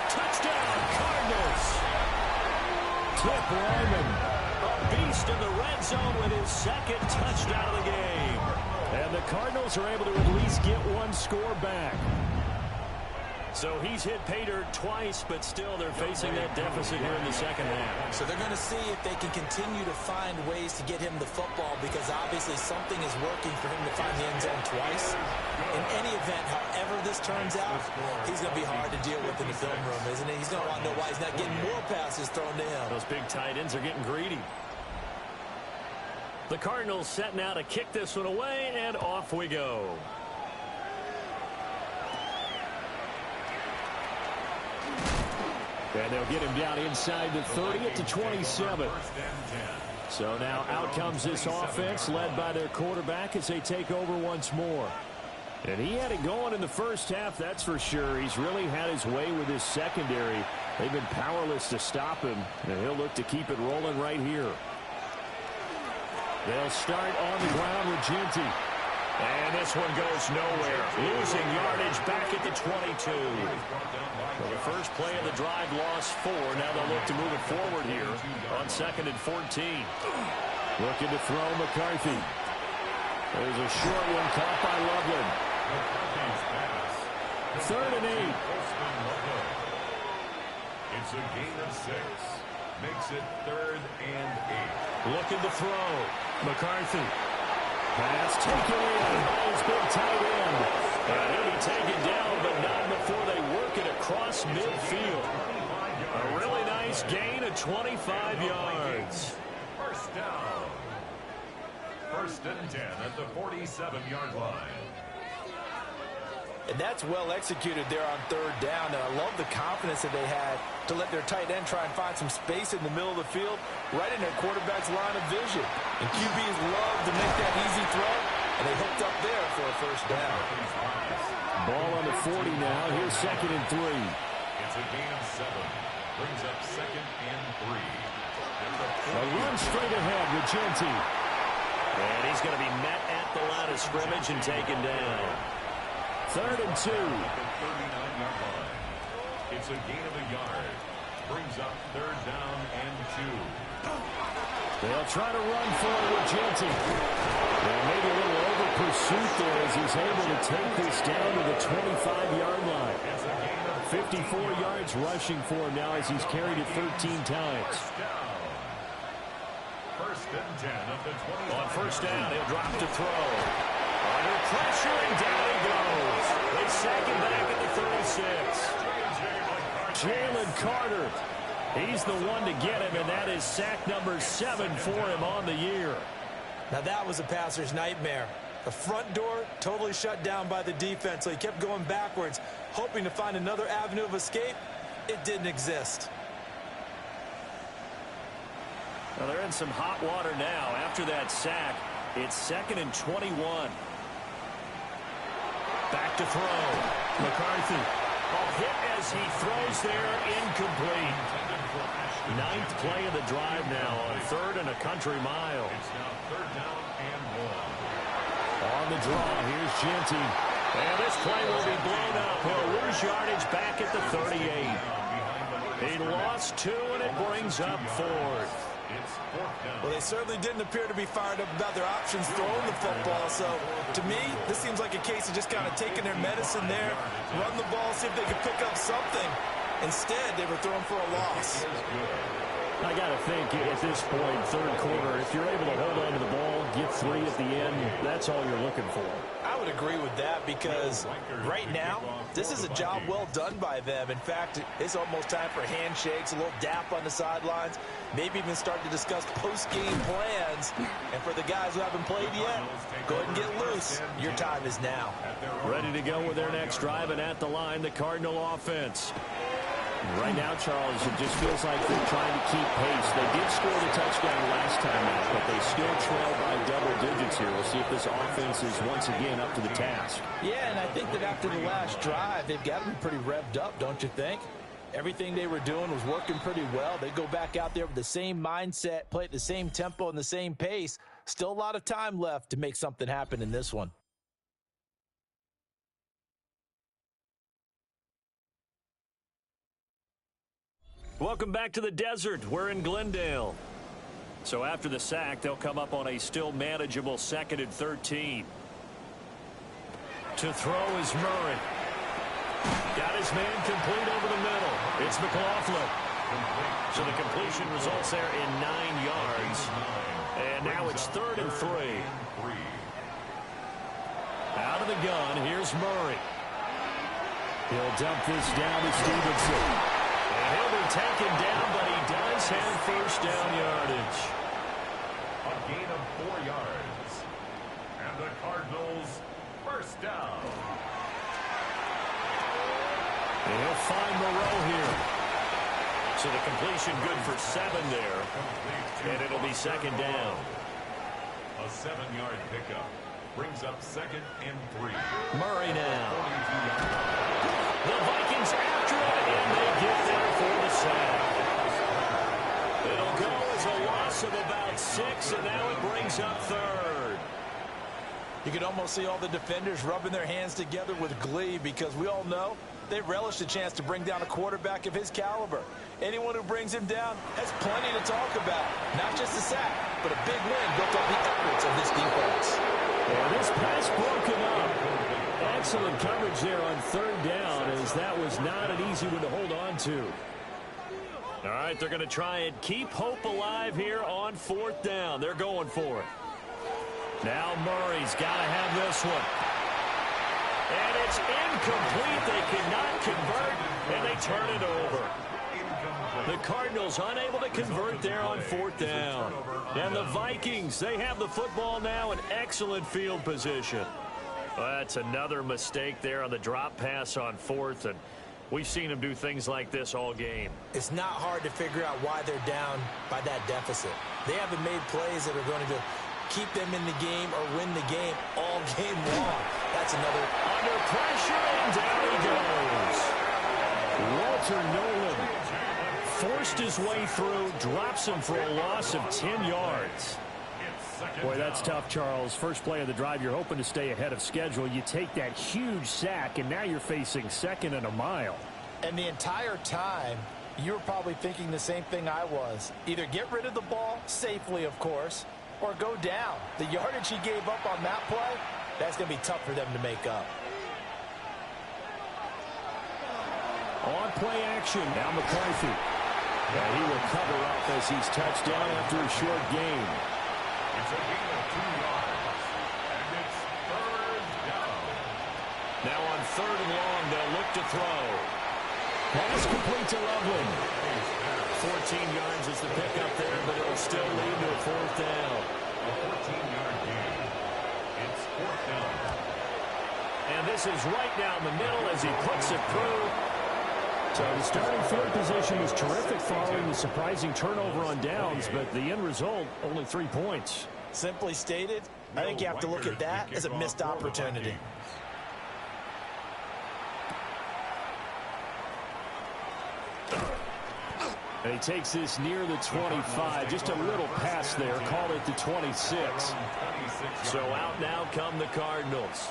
Touchdown, Cardinals. Tip Lyman, a beast in the red zone with his 2nd touchdown of the game. And the Cardinals are able to at least get one score back. So he's hit pay dirt twice, but still they're facing that deficit here in the 2nd half. So they're going to see if they can continue to find ways to get him the football, because obviously something is working for him to find the end zone twice. In any event, however this turns out, he's going to be hard to deal with in the film room, isn't he? He's going to want to know why he's not getting more passes thrown to him. Those big tight ends are getting greedy. The Cardinals set now to kick this one away, and off we go. And they'll get him down inside the 30 at the 27. So now out comes this offense led by their quarterback as they take over once more. And he had it going in the first half, that's for sure. He's really had his way with his secondary. They've been powerless to stop him, and he'll look to keep it rolling right here. They'll start on the ground with Ginty. And this one goes nowhere. Losing yardage back at the 22. Well, the first play of the drive lost 4. Now they'll look to move it forward here on 2nd and 14. Looking to throw McCarthy. There's a short one caught by Loveland. 3rd and 8. It's a gain of 6. Makes it 3rd and 8. Looking to throw. McCarthy. Pass taken in by his big tight end. And he'll be taken down, but not before they work it across midfield. A really nice gain of 25 yards. First down. 1st and 10 at the 47-yard line. And that's well executed there on 3rd down. And I love the confidence that they had to let their tight end try and find some space in the middle of the field, right in their quarterback's line of vision. And QBs love to make that easy throw, and they hooked up there for a first down. Ball on the 40 now. Here's 2nd and 3. It's a gain of 7. Brings up 2nd and 3. A run straight ahead with Ginty. And he's going to be met at the line of scrimmage and taken down. 3rd and 2. 39-yard line. It's a gain of a yard. Brings up 3rd down and 2. They'll try to run for it with Ginty. And maybe a little over pursuit there as he's able to take this down to the 25-yard line. 54 yards rushing for him now as he's carried it 13 times. 1st and 10 of the 20. On 1st down, he'll drop to throw. Under pressure, and down he goes. They sack him back at the 36. Jalen Carter. He's the one to get him, and that is sack number 7 for him on the year. Now that was a passer's nightmare. The front door totally shut down by the defense, so he kept going backwards, hoping to find another avenue of escape. It didn't exist. Well, they're in some hot water now. After that sack, it's 2nd and 21. Back to throw. McCarthy. Ball hit as he throws there, incomplete. 9th play of the drive now on 3rd and a country mile. It's now 3rd down and 1. On the draw, here's Ginty. And this play will be blown up. He'll lose yardage back at the 38. He lost 2, and it brings up 4th. Well, they certainly didn't appear to be fired up about their options throwing the football. So, to me, this seems like a case of just kind of taking their medicine there, run the ball, see if they could pick up something. Instead, they were throwing for a loss. I got to think at this point, 3rd quarter, if you're able to hold on to the ball, get 3 at the end, that's all you're looking for. I would agree with that because right now, this is a job well done by them. In fact, it's almost time for handshakes, a little dap on the sidelines, maybe even start to discuss post-game plans. And for the guys who haven't played yet, go ahead and get loose. Your time is now. Ready to go with their next drive, and at the line, the Cardinal offense. Right now, Charles, it just feels like they're trying to keep pace. They did score the touchdown last time out, but they still trail by double digits here. We'll see if this offense is once again up to the task. Yeah, and I think that after the last drive, they've got to be pretty revved up, don't you think? Everything they were doing was working pretty well. They go back out there with the same mindset, play at the same tempo and the same pace. Still a lot of time left to make something happen in this one. Welcome back to the desert. We're in Glendale. So after the sack, they'll come up on a still manageable 2nd and 13. To throw is Murray. Got his man complete over the middle. It's McLaughlin. So the completion results there in 9 yards. And now it's 3rd and 3. Out of the gun, here's Murray. He'll dump this down to Stevenson. And he'll be taken down, but he does have first down yardage. A gain of 4 yards. And the Cardinals first down. And he'll find Moreau here. So the completion good for 7 there. And it'll be second down. A 7-yard pickup brings up 2nd and 3. Murray now. 42-yard. The Vikings after it, and they get there for the sack. It'll go as a loss of about 6, and now it brings up 3rd. You can almost see all the defenders rubbing their hands together with glee because we all know they relish the chance to bring down a quarterback of his caliber. Anyone who brings him down has plenty to talk about. Not just a sack, but a big win built on the efforts of this defense. And this pass broken up. Excellent coverage there on 3rd down, as that was not an easy one to hold on to. All right, they're going to try and keep hope alive here on 4th down. They're going for it. Now Murray's got to have this one. And it's incomplete. They cannot convert, and they turn it over. The Cardinals unable to convert there on 4th down. And the Vikings, they have the football now in excellent field position. Well, that's another mistake there on the drop pass on 4th, and we've seen them do things like this all game. It's not hard to figure out why they're down by that deficit. They haven't made plays that are going to keep them in the game or win the game all game long. That's another. Under pressure, and down he goes. Walter Nolan forced his way through, drops him for a loss of 10 yards. Boy, that's tough, Charles. First play of the drive, you're hoping to stay ahead of schedule. You take that huge sack, and now you're facing 2nd and a mile. And the entire time, you were probably thinking the same thing I was. Either get rid of the ball, safely, of course, or go down. The yardage he gave up on that play, that's going to be tough for them to make up. On play action, now McCarthy. Yeah, he will cover up as he's touched down after a short gain. It's a gain of 2 yards. And it's 3rd down. Now on 3rd and long, they'll look to throw. Pass complete to Loveland. 14 yards is the pickup there, but it'll still lead to a 4th down. A 14-yard gain. It's 4th down. And this is right down the middle as he puts it through. So the starting field position was terrific following the surprising turnover on downs, but the end result, only 3 points. Simply stated, I think you have to look at that as a missed opportunity. And he takes this near the 25. Just a little pass there. Call it the 26. So out now come the Cardinals.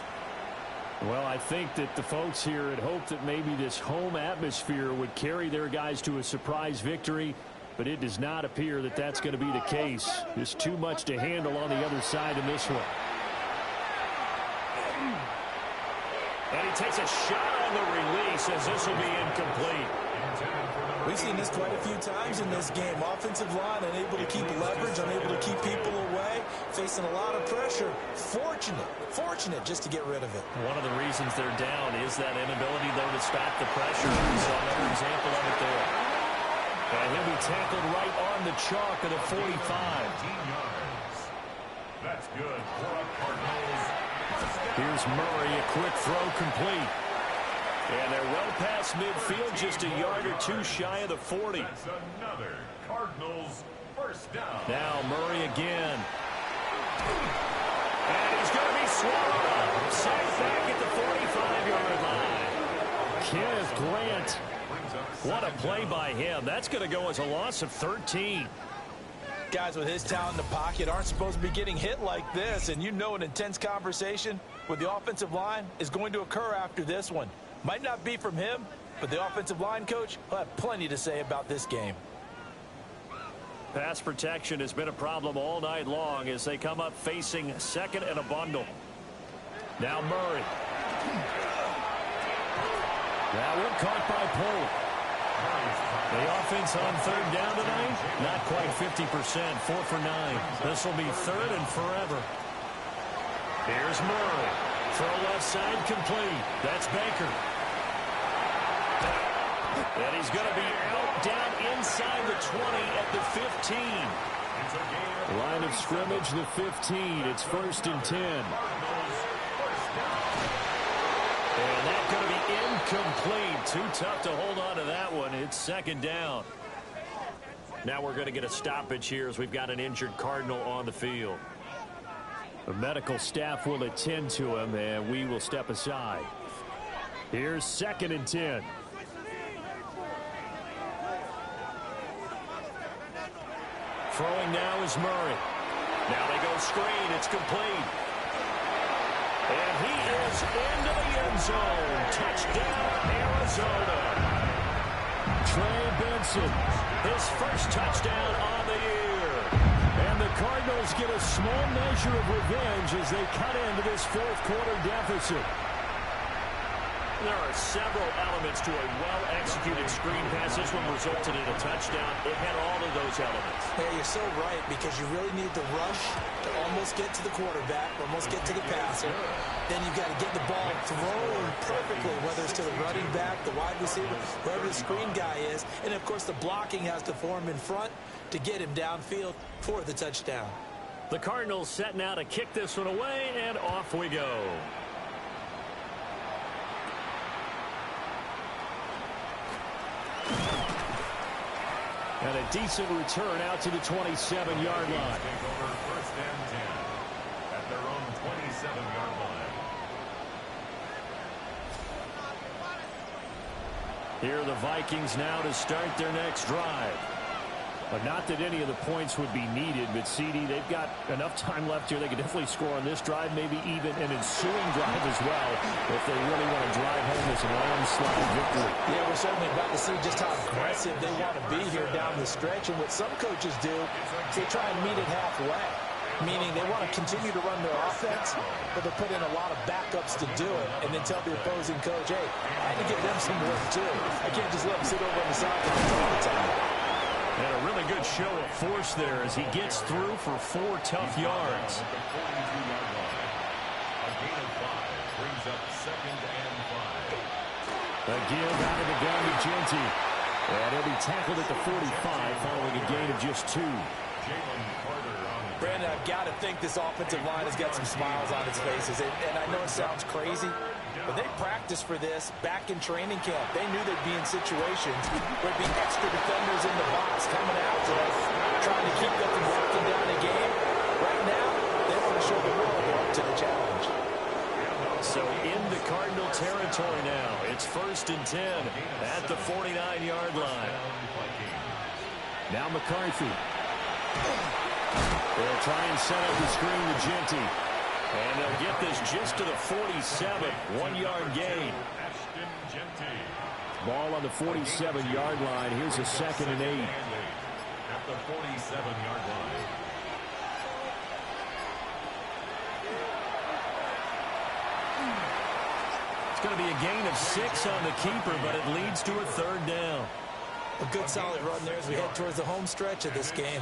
Well, I think that the folks here had hoped that maybe this home atmosphere would carry their guys to a surprise victory, but it does not appear that that's going to be the case. There's too much to handle on the other side in this one. And he takes a shot on the release as this will be incomplete. We've seen this quite a few times in this game. Offensive line unable to keep leverage, unable to keep people away, facing a lot of pressure. Fortunate just to get rid of it. One of the reasons they're down is that inability, though, to stop the pressure. We saw another example of it there. And he'll be tackled right on the chalk of the 45. 15 yards. That's good for a Cardinals. Here's Murray, a quick throw complete. And they're well past midfield, just a yard or two shy of the 40. That's another Cardinals first down. Now Murray again. And he's going to be swallowed up. Sacked back at the 45-yard line. Kenneth Grant. What a play by him. That's going to go as a loss of 13. Guys with his talent in the pocket aren't supposed to be getting hit like this, and you know an intense conversation with the offensive line is going to occur after this one. Might not be from him, but the offensive line coach will have plenty to say about this game. Pass protection has been a problem all night long as they come up facing 2nd and a bundle. Now Murray. That one caught by Poe. The offense on 3rd down tonight, not quite 50%, 4 for 9. This will be 3rd and forever. Here's Murray. Throw left side complete. That's Baker. And he's going to be out down inside the 20 at the 15. Line of scrimmage, the 15. It's 1st and 10. And that's going to be incomplete. Too tough to hold on to that one. It's 2nd down. Now we're going to get a stoppage here as we've got an injured Cardinal on the field. The medical staff will attend to him, and we will step aside. Here's 2nd and 10. Throwing now is Murray. Now they go screen. It's complete. And he is into the end zone. Touchdown, Arizona. Trey Benson, his first touchdown on the year. And the Cardinals get a small measure of revenge as they cut into this 4th quarter deficit. There are several elements to a well-executed screen pass. This one resulted in a touchdown. It had all of those elements. Yeah, you're so right, because you really need the rush to almost get to the quarterback, almost get to the passer. Then you've got to get the ball thrown perfectly, whether it's to the running back, the wide receiver, wherever the screen guy is. And, of course, the blocking has to form in front to get him downfield for the touchdown. The Cardinals setting out to kick this one away, and off we go. And a decent return out to the 27-yard line. Take over 1st and 10 at their own 27-yard line. Here are the Vikings now to start their next drive. But not that any of the points would be needed, but CD, they've got enough time left here. They could definitely score on this drive, maybe even an ensuing drive as well, if they really want to drive home this landslide victory. Yeah, we're certainly about to see just how aggressive they want to be here down the stretch. And what some coaches do is they try and meet it halfway, meaning they want to continue to run their offense, but they put in a lot of backups to do it, and then tell the opposing coach, hey, I had to give them some work too. I can't just let them sit over on the sideline all the time. And a really good show of force there as he gets through for 4 tough yards. A gain of 5 brings up 2nd and 5. A give out of the gun to Genty. And he'll be tackled at the 45 following a gain of just 2. Brandon, I've got to think this offensive line has got some smiles on its faces. And I know it sounds crazy, but they practiced for this back in training camp. They knew they'd be in situations where there'd be extra defenders in the box coming out to them, trying to keep them from walking down the game. Right now, they want to show the world they're up to the challenge. So into Cardinal territory now. It's 1st and 10 at the 49-yard line. Now McCarthy. They'll try and set up the screen to Genty. And they'll get this just to the 47. 1-yard gain. Ball on the 47-yard line. Here's a 2nd and 8. At the 47-yard line. It's going to be a gain of 6 on the keeper, but it leads to a 3rd down. A good solid run there as we head towards the home stretch of this game.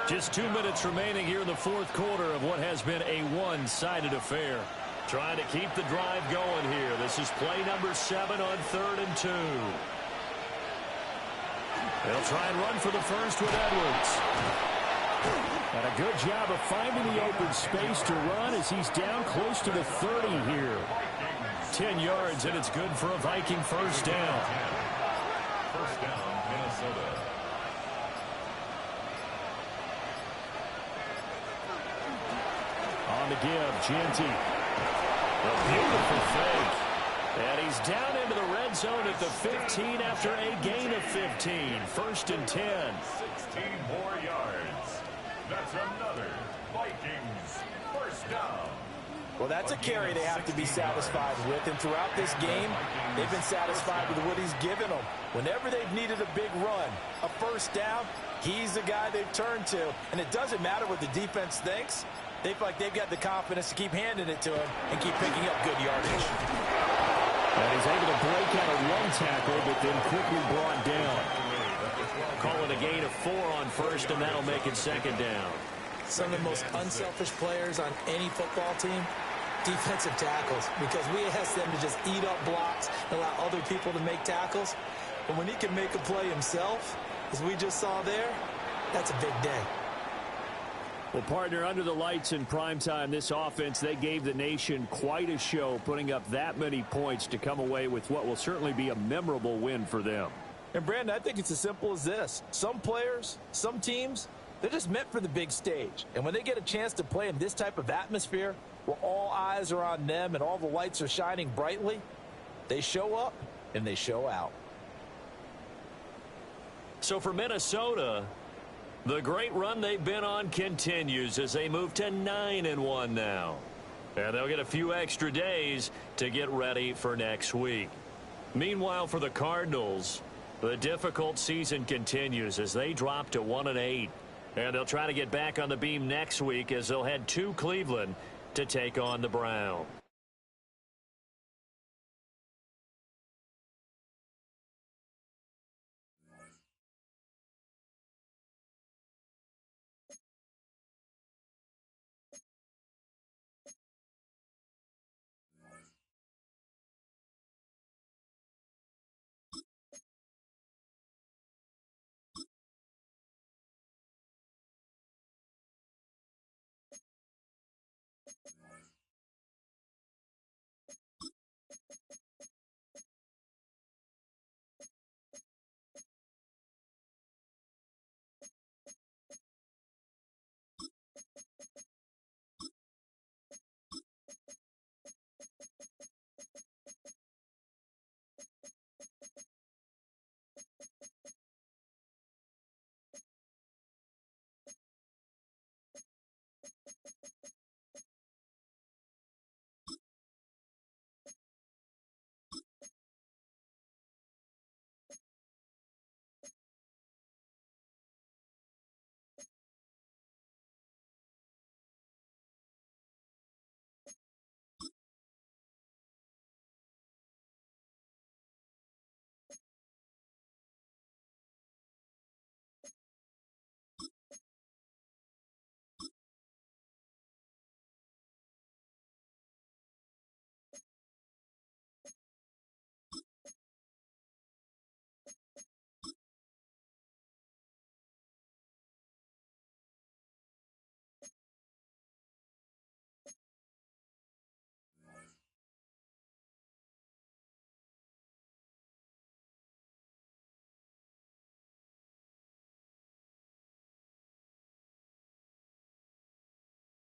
Just 2 minutes remaining here in the 4th quarter of what has been a one-sided affair. Trying to keep the drive going here. This is play number 7 on 3rd and 2. They'll try and run for the first with Edwards. And a good job of finding the open space to run as he's down close to the 30 here. 10 yards, and it's good for a Viking 1st down. 1st down, Minnesota. On the give, Genty. A beautiful fake. And he's down into the red zone at the 15 after a gain of 15. 1st and 10. 16 more yards. That's another Vikings 1st down. Well, that's a carry they have to be satisfied with. And throughout this game, they've been satisfied with what he's given them. Whenever they've needed a big run, a 1st down, he's the guy they've turned to. And it doesn't matter what the defense thinks. They feel like they've got the confidence to keep handing it to him and keep picking up good yardage. And he's able to break out of 1 tackle, but then quickly brought down. Call it a gain of 4 on 1st, and that'll make it 2nd down. Some of the most unselfish players on any football team, defensive tackles, because we ask them to just eat up blocks and allow other people to make tackles. But when he can make a play himself, as we just saw there, that's a big day. Well, partner, under the lights in primetime, this offense, they gave the nation quite a show, putting up that many points to come away with what will certainly be a memorable win for them. And, Brandon, I think it's as simple as this. Some players, some teams, they're just meant for the big stage. And when they get a chance to play in this type of atmosphere, where all eyes are on them and all the lights are shining brightly, they show up and they show out. So for Minnesota, the great run they've been on continues as they move to 9-1 now. And they'll get a few extra days to get ready for next week. Meanwhile, for the Cardinals, the difficult season continues as they drop to 1-8. And they'll try to get back on the beam next week as they'll head to Cleveland to take on the Browns.